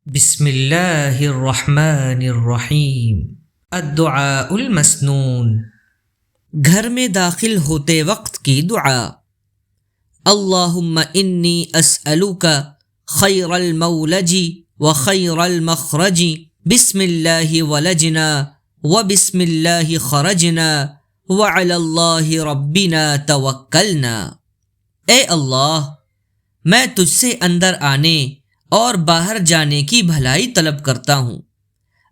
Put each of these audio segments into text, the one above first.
بسم اللہ الرحمن الرحیم۔ الدعاء المسنون، گھر میں داخل ہوتے وقت کی دعا۔ اللہم انی اسألک خیر المولج وخیر المخرج، بسم اللہ ولجنا وبسم اللہ خرجنا وعلی اللہ ربنا توکلنا۔ اے اللہ، میں تجھ سے اندر آنے اور باہر جانے کی بھلائی طلب کرتا ہوں۔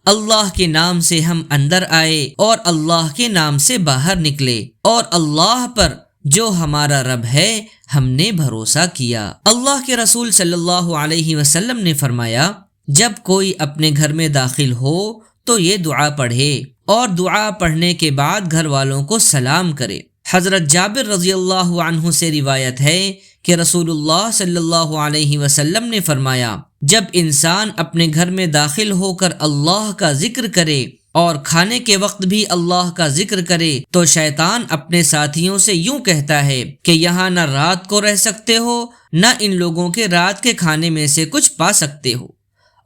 اللہ کے نام سے ہم اندر آئے اور اللہ کے نام سے باہر نکلے، اور اللہ پر جو ہمارا رب ہے ہم نے بھروسہ کیا۔ اللہ کے رسول صلی اللہ علیہ وسلم نے فرمایا، جب کوئی اپنے گھر میں داخل ہو تو یہ دعا پڑھے، اور دعا پڑھنے کے بعد گھر والوں کو سلام کرے۔ حضرت جابر رضی اللہ عنہ سے روایت ہے کہ رسول اللہ صلی اللہ علیہ وسلم نے فرمایا، جب انسان اپنے گھر میں داخل ہو کر اللہ کا ذکر کرے اور کھانے کے وقت بھی اللہ کا ذکر کرے تو شیطان اپنے ساتھیوں سے یوں کہتا ہے کہ یہاں نہ رات کو رہ سکتے ہو، نہ ان لوگوں کے رات کے کھانے میں سے کچھ پا سکتے ہو۔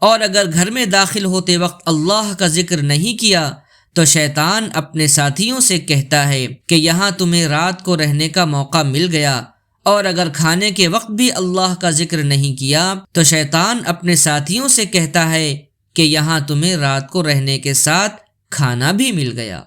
اور اگر گھر میں داخل ہوتے وقت اللہ کا ذکر نہیں کیا تو شیطان اپنے ساتھیوں سے کہتا ہے کہ یہاں تمہیں رات کو رہنے کا موقع مل گیا، اور اگر کھانے کے وقت بھی اللہ کا ذکر نہیں کیا تو شیطان اپنے ساتھیوں سے کہتا ہے کہ یہاں تمہیں رات کو رہنے کے ساتھ کھانا بھی مل گیا۔